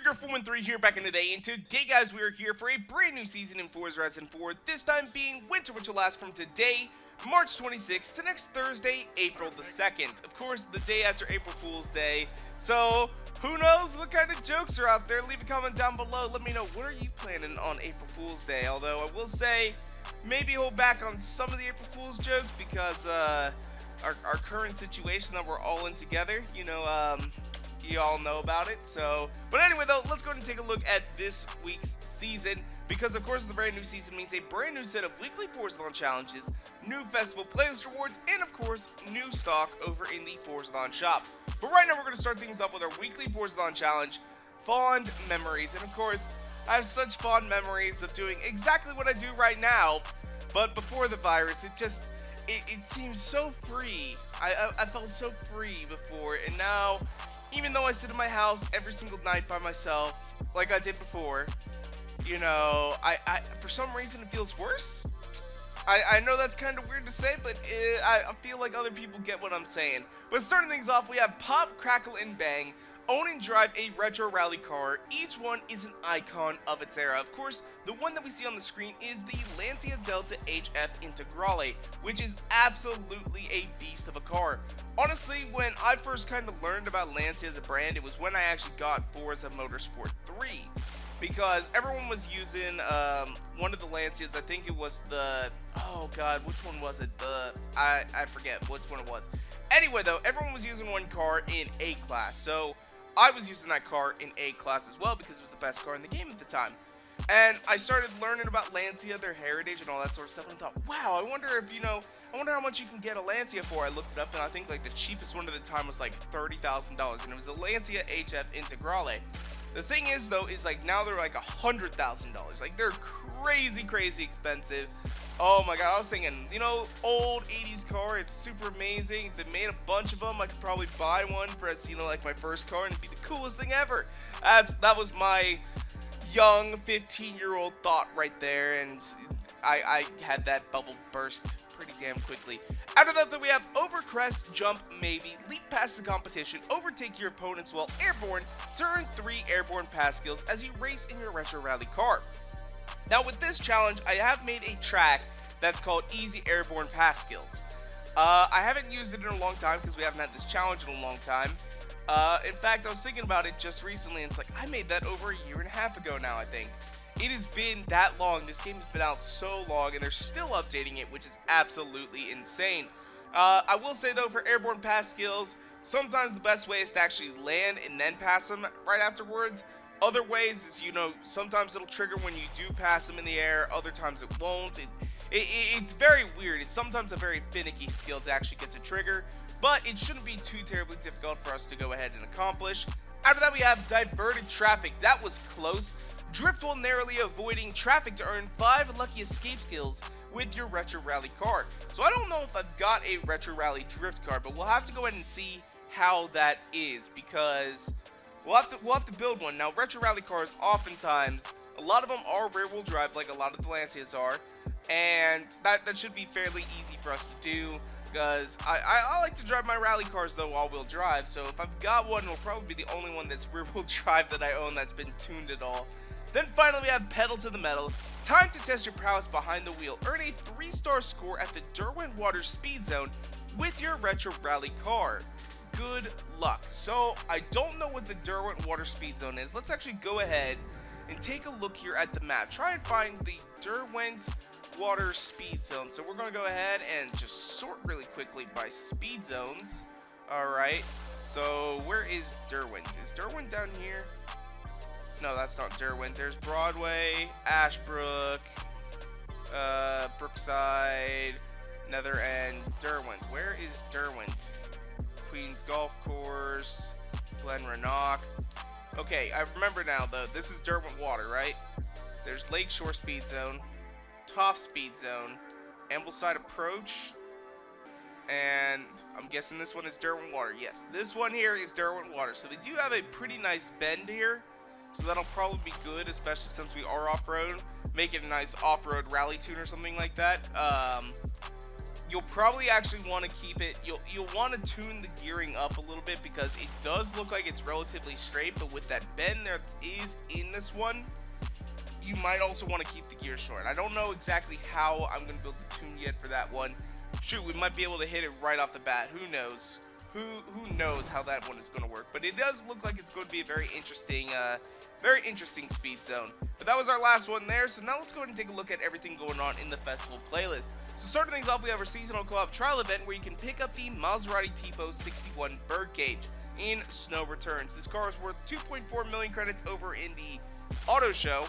Trigger413 here back in the day, and today guys we are here for a brand new season in Forza Horizon 4, this time being winter, which will last from today, March 26th to next Thursday, April the 2nd. Of course, the day after April Fool's Day, so who knows what kind of jokes are out there. Leave a comment down below, let me know what are you planning on April Fool's Day, although I will say, maybe hold back on some of the April Fool's jokes because our current situation that we're all in together, you all know about it. So, but anyway though, let's go ahead and take a look at this week's season, because of course the brand new season means a brand new set of weekly Forzathon challenges, new festival playlist rewards, and of course new stock over in the Forzathon shop. But right now we're going to start things up with our weekly Forzathon challenge, Fond Memories. And of course I have such fond memories of doing exactly what I do right now, but before the virus it seems so free. I felt so free before, and now even though I sit in my house every single night by myself, like I did before, I for some reason it feels worse. I know that's kind of weird to say, but I feel like other people get what I'm saying. But starting things off, we have Pop, Crackle, and Bang. Own and drive a retro rally car. Each one is an icon of its era. Of course, the one that we see on the screen is the Lancia Delta HF Integrale, which is absolutely a beast of a car. Honestly, when I first kind of learned about Lancia as a brand, it was when I actually got Forza Motorsport 3. Because everyone was using one of the Lancias. I think it was the, oh god, which one was it? I forget which one it was. Anyway though, everyone was using one car in A-Class, so I was using that car in A-Class as well because it was the best car in the game at the time. And I started learning about Lancia, their heritage, and all that sort of stuff, and I thought, wow, I wonder if, I wonder how much you can get a Lancia for. I looked it up, and I think like the cheapest one at the time was like $30,000, and it was a Lancia HF Integrale. The thing is though, is like now they're like $100,000. Like they're crazy expensive. Oh my god, I was thinking, old 80s car, it's super amazing. If they made a bunch of them, I could probably buy one for as, like my first car, and it'd be the coolest thing ever. That was my young 15-year-old thought right there, and I had that bubble burst pretty damn quickly. After that, though, we have over crest, jump, maybe, leap past the competition, overtake your opponents while airborne, to earn 3 airborne pass skills as you race in your retro rally car. Now with this challenge, I have made a track that's called Easy Airborne Pass Skills. I haven't used it in a long time because we haven't had this challenge in a long time. In fact, I was thinking about it just recently, and it's like, I made that over a year and a half ago now, I think. It has been that long. This game has been out so long, and they're still updating it, which is absolutely insane. I will say, though, for airborne pass skills, sometimes the best way is to actually land and then pass them right afterwards. Other ways is, sometimes it'll trigger when you do pass them in the air, other times it won't. It's very weird. It's sometimes a very finicky skill to actually get to trigger, but it shouldn't be too terribly difficult for us to go ahead and accomplish. After that, we have diverted traffic. That was close. Drift while narrowly avoiding traffic to earn 5 lucky escape skills with your retro rally car. So I don't know if I've got a retro rally drift car, but we'll have to go ahead and see how that is, because we'll have to build one. Now, retro rally cars, oftentimes, a lot of them are rear-wheel drive, like a lot of the Lancias are, and that should be fairly easy for us to do, because I like to drive my rally cars, though, all-wheel drive, so if I've got one, it'll probably be the only one that's rear-wheel drive that I own that's been tuned at all. Then finally, we have Pedal to the Metal. Time to test your prowess behind the wheel. Earn a 3-star score at the Derwent Water Speed Zone with your retro rally car. Good luck. So, I don't know what the Derwent Water Speed Zone is. Let's actually go ahead and take a look here at the map. Try and find the Derwent Water Speed Zone. So we're going to go ahead and just sort really quickly by speed zones. Alright, so where is Derwent? Is Derwent down here? No, that's not Derwent. There's Broadway, Ashbrook, Brookside, Nether End, Derwent. Where is Derwent? Queens Golf Course, Glen Rannoch. Okay, I remember now though. This is Derwent Water, right? There's Lakeshore Speed Zone, Toff Speed Zone, Ambleside Approach, and I'm guessing this one is Derwent Water. Yes, this one here is Derwent Water. So they do have a pretty nice bend here, so that'll probably be good, especially since we are off-road. Make it a nice off-road rally tune or something like that. you'll probably actually want to keep it, you'll want to tune the gearing up a little bit, because it does look like it's relatively straight, but with that bend there is in this one, you might also want to keep the gear short. I don't know exactly how I'm going to build the tune yet for that one. Shoot, we might be able to hit it right off the bat. Who knows? Who knows how that one is going to work? But it does look like it's going to be a very interesting speed zone. But that was our last one there. So now let's go ahead and take a look at everything going on in the festival playlist. So starting things off, we have our seasonal co-op trial event where you can pick up the Maserati Tipo 61 Birdcage in Snow Returns. This car is worth 2.4 million credits over in the auto show.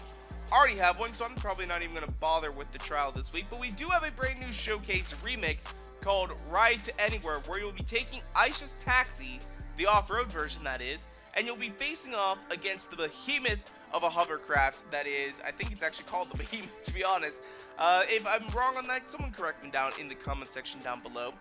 Already have one, so I'm probably not even going to bother with the trial this week. But we do have a brand new showcase remix called Ride to Anywhere, where you'll be taking Aisha's Taxi, the off-road version that is, and you'll be facing off against the behemoth of a hovercraft that is, I think it's actually called the Behemoth, to be honest. If I'm wrong on that, someone correct me down in the comment section down below.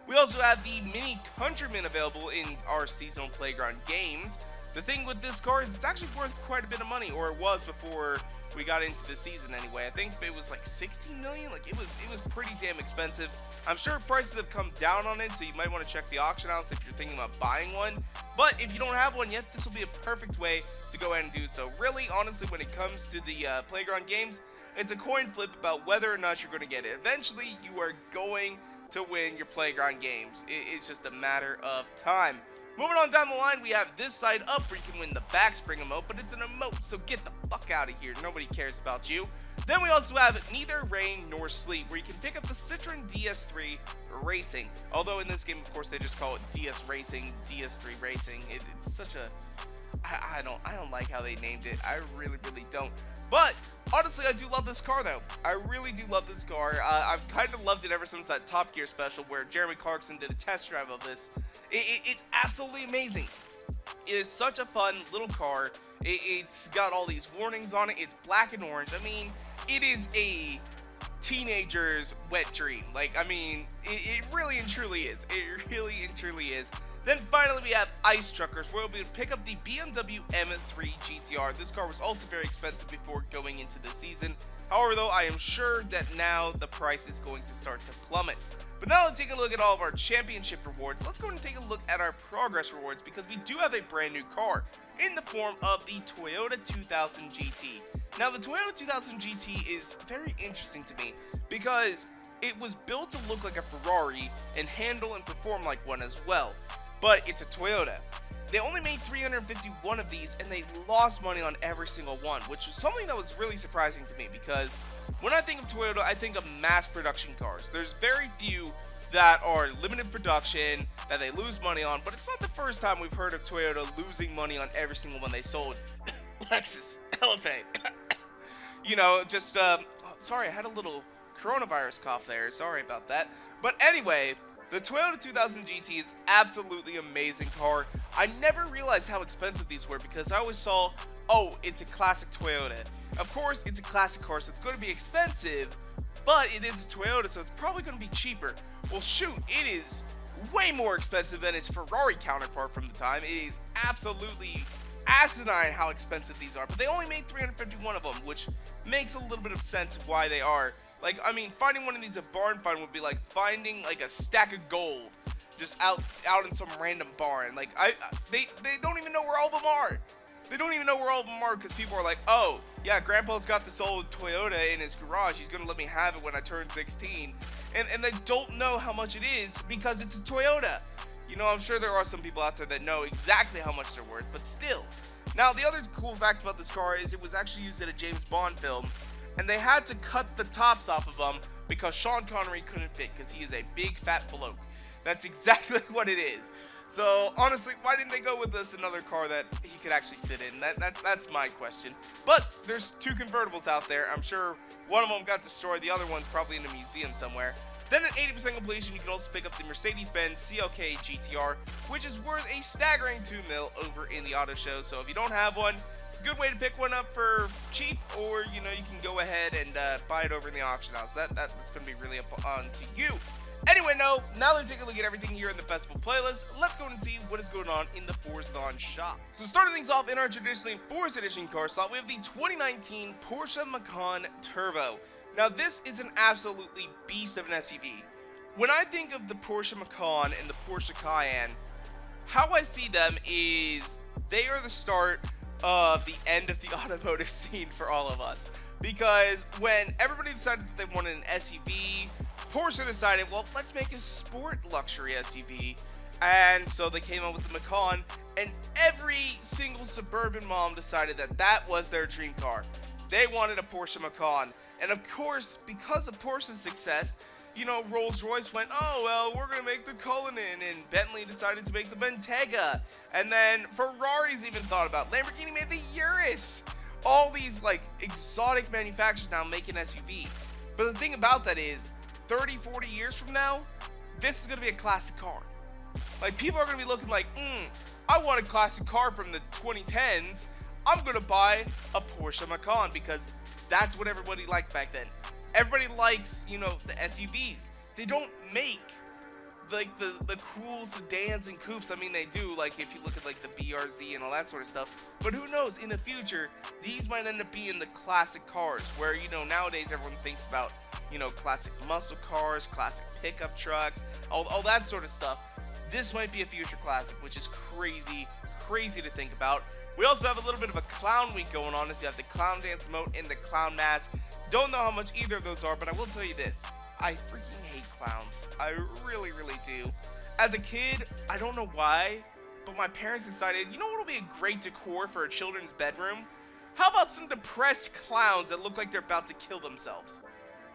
We also have the mini Countryman available in our seasonal playground games. The thing with this car is it's actually worth quite a bit of money, or it was before we got into the season anyway. I think it was like 16 million. Like it was pretty damn expensive. I'm sure prices have come down on it, so you might want to check the auction house if you're thinking about buying one. But if you don't have one yet, this will be a perfect way to go ahead and do so. Really, honestly, when it comes to the playground games, it's a coin flip about whether or not you're going to get it. Eventually, you are going to win your playground games. It's just a matter of time. Moving on down the line, we have this side up where you can win the back spring emote, but it's an emote, so get the fuck out of here. Nobody cares about you. Then we also have Neither Rain Nor Sleep, where you can pick up the Citroen DS3 Racing. Although in this game, of course, they just call it DS Racing, DS3 Racing. It's such a... I don't like how they named it. I really don't. But honestly, I do love this car though. I really do love this car. I've kind of loved it ever since that Top Gear special where Jeremy Clarkson did a test drive of this. It's absolutely amazing. It is such a fun little car. It's got all these warnings on it. It's black and orange. I mean, it is a teenager's wet dream. Like, I mean, it really and truly is. It really and truly is. Then finally we have Ice Truckers, where we'll be able to pick up the BMW M3 GTR. This car was also very expensive before going into the season. However, though, I am sure that now the price is going to start to plummet. But now let's take a look at all of our championship rewards. Let's go ahead and take a look at our progress rewards, because we do have a brand new car in the form of the Toyota 2000 GT. Now, the Toyota 2000 GT is very interesting to me because it was built to look like a Ferrari and handle and perform like one as well. But it's a Toyota. They only made 351 of these, and they lost money on every single one, which is something that was really surprising to me, because when I think of Toyota, I think of mass production cars. There's very few that are limited production, that they lose money on, but it's not the first time we've heard of Toyota losing money on every single one they sold. Lexus, Elevate. You know, just, sorry, I had a little coronavirus cough there. Sorry about that. But anyway, the Toyota 2000 GT is absolutely amazing car. I never realized how expensive these were because I always saw, oh, it's a classic Toyota. Of course, it's a classic car, so it's going to be expensive, but it is a Toyota, so it's probably going to be cheaper. Well, shoot, it is way more expensive than its Ferrari counterpart from the time. It is absolutely asinine how expensive these are, but they only made 351 of them, which makes a little bit of sense of why they are. Like, I mean, finding one of these at barn find would be like finding like a stack of gold just out in some random barn. Like, they don't even know where all of them are. They don't even know where all of them are because people are like, oh, yeah, Grandpa's got this old Toyota in his garage. He's going to let me have it when I turn 16. And they don't know how much it is because it's a Toyota. You know, I'm sure there are some people out there that know exactly how much they're worth, but still. Now, the other cool fact about this car is it was actually used in a James Bond film, and they had to cut the tops off of them because Sean Connery couldn't fit because he is a big fat bloke. That's exactly what it is. So honestly, why didn't they go with this another car that he could actually sit in? That's my question. But there's two convertibles out there. I'm sure one of them got destroyed. The other one's probably in a museum somewhere. Then at 80% completion, you can also pick up the Mercedes-Benz CLK GTR, which is worth a staggering $2 million over in the auto show. So if you don't have one, good way to pick one up for cheap, or you know, you can go ahead and buy it over in the auction house. That's going to be really up on to you. Anyway, now that we've taken a look at everything here in the festival playlist, let's go and see what is going on in the Forzathon shop. So starting things off in our traditionally Forza Edition car slot, we have the 2019 Porsche Macan Turbo. Now this is an absolutely beast of an SUV. when I think of the Porsche Macan and the Porsche Cayenne, how I see them is they are the start of the end of the automotive scene for all of us. Because when everybody decided that they wanted an SUV, Porsche decided, well, let's make a sport luxury SUV. And so they came up with the Macan, and every single suburban mom decided that that was their dream car. They wanted a Porsche Macan. And of course, because of Porsche's success, you know, Rolls-Royce went, oh, well, we're going to make the Cullinan, and Bentley decided to make the Bentayga, and then Ferrari's even thought about, Lamborghini made the Urus. All these, like, exotic manufacturers now make an SUV. But the thing about that is, 30, 40 years from now, this is going to be a classic car. Like, people are going to be looking like, I want a classic car from the 2010s. I'm going to buy a Porsche Macan because that's what everybody liked back then. Everybody likes, you know, the SUVs. They don't make like the cool sedans and coupes. I mean, they do, like if you look at like the BRZ and all that sort of stuff. But who knows, in the future, these might end up being the classic cars where, you know, nowadays everyone thinks about, you know, classic muscle cars, classic pickup trucks, all that sort of stuff. This might be a future classic, which is crazy to think about. We also have a little bit of a clown week going on, as you have the clown dance emote and the clown mask. Don't know how much either of those are, but I will tell you this. I freaking hate clowns. I really do. As a kid, I don't know why, but my parents decided, you know what would be a great decor for a children's bedroom? How about some depressed clowns that look like they're about to kill themselves?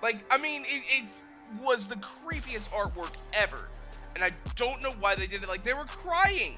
Like, I mean, it was the creepiest artwork ever. And I don't know why they did it. Like, they were crying.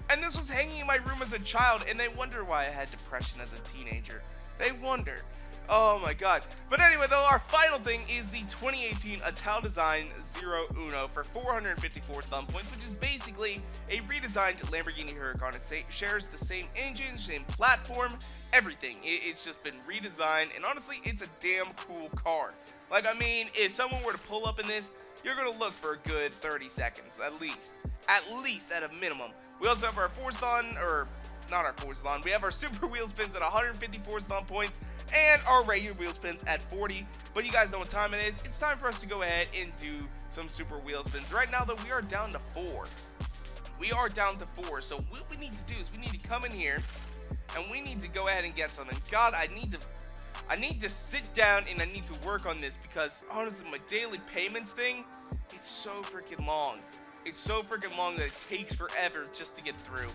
And this was hanging in my room as a child, and they wonder why I had depression as a teenager. They wonder. Oh my god. But anyway, though, our final thing is the 2018 Italdesign Zerouno for 454 thumb points, which is basically a redesigned Lamborghini Huracan. It shares the same engine, same platform, everything. It's just been redesigned, and honestly, it's a damn cool car. Like, I mean, if someone were to pull up in this, you're gonna look for a good 30 seconds, at least at a minimum. We also have our Forzathon, or not our Forzathon, we have our super wheel spins at 154 thumb points, and our regular wheel spins at 40. But you guys know what time it is. It's time for us to go ahead and do some super wheel spins. Right now, though, we are down to 4. We are down to 4, so what we need to do is we need to come in here, and we need to go ahead and get something. God, I need to sit down and I need to work on this, because honestly, my daily payments thing, it's so freaking long. It's so freaking long that it takes forever just to get through.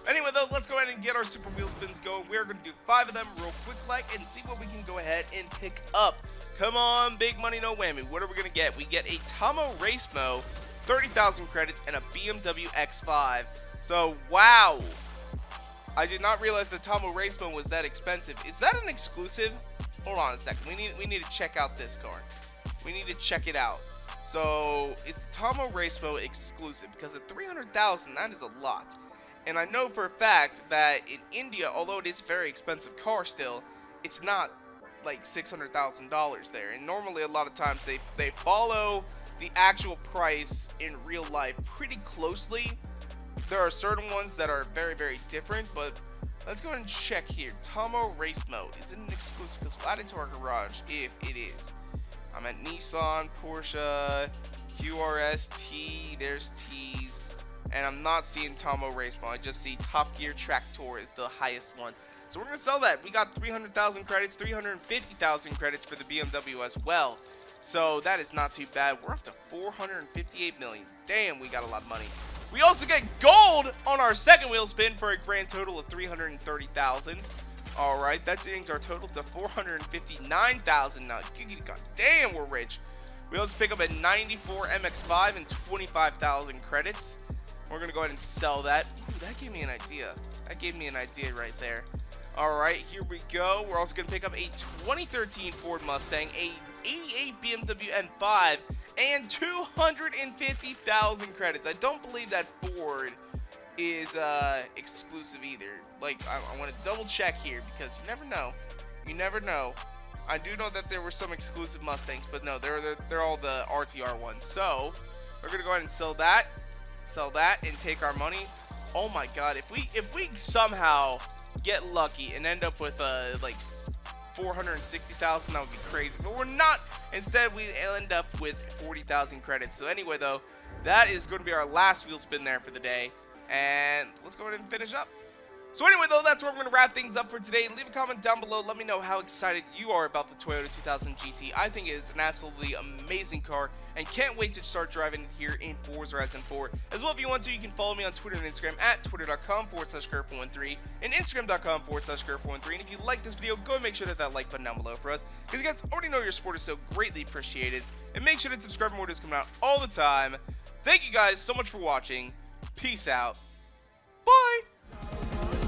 Anyway, though, let's go ahead and get our super wheel spins going. We're going to do 5 of them real quick and see what we can go ahead and pick up. Come on, big money, no whammy. What are we going to get? We get a Tomo Race Mo, 30,000 credits, and a BMW X5. So, wow. I did not realize the Tomo Race Mo was that expensive. Is that an exclusive? Hold on a second. We need to check out this car. We need to check it out. So, is the Tomo Race Mo exclusive? Because at 300,000, that is a lot. And I know for a fact that in India, although it is a very expensive car still, it's not like $600,000 there. And normally a lot of times they follow the actual price in real life pretty closely. There are certain ones that are very different, but let's go ahead and check here. Tomo Race Mode, is it an exclusive? Because we'll add it to our garage if it is. I'm at Nissan, Porsche, QRST, there's T's, and I'm not seeing Tomo Race Mode. I just see Top Gear Tractor is the highest one. So we're going to sell that. We got 300,000 credits, 350,000 credits for the BMW as well. So that is not too bad. We're up to 458 million. Damn, we got a lot of money. We also get gold on our second wheel spin for a grand total of 330,000. All right, that brings our total to 459,000 now. God damn, we're rich. We also pick up a 94 MX-5 and 25,000 credits. We're going to go ahead and sell that. Ooh, that gave me an idea. That gave me an idea right there. All right, here we go. We're also going to pick up a 2013 Ford Mustang, a 88 BMW M5, and 250,000 credits. I don't believe that Ford is exclusive either. Like, I want to double check here because you never know. You never know. I do know that there were some exclusive Mustangs, but no, they're all the RTR ones. So we're gonna go ahead and sell that, and take our money. Oh my God! If we somehow get lucky and end up with like 460,000. That would be crazy, but we're not. Instead, we end up with 40,000 credits. So anyway, though, that is going to be our last wheel spin there for the day, and let's go ahead and finish up. So anyway, though, that's where I'm going to wrap things up for today. Leave a comment down below. Let me know how excited you are about the Toyota 2000 GT. I think it is an absolutely amazing car, and can't wait to start driving it here in Forza Horizon 4. As well, if you want to, you can follow me on Twitter and Instagram at twitter.com/Curve413 and Instagram.com/Curve413. And if you like this video, go and make sure that like button down below for us, because you guys already know your support is so greatly appreciated. And make sure to subscribe for more videos coming out all the time. Thank you guys so much for watching. Peace out. Bye.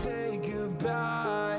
Say goodbye.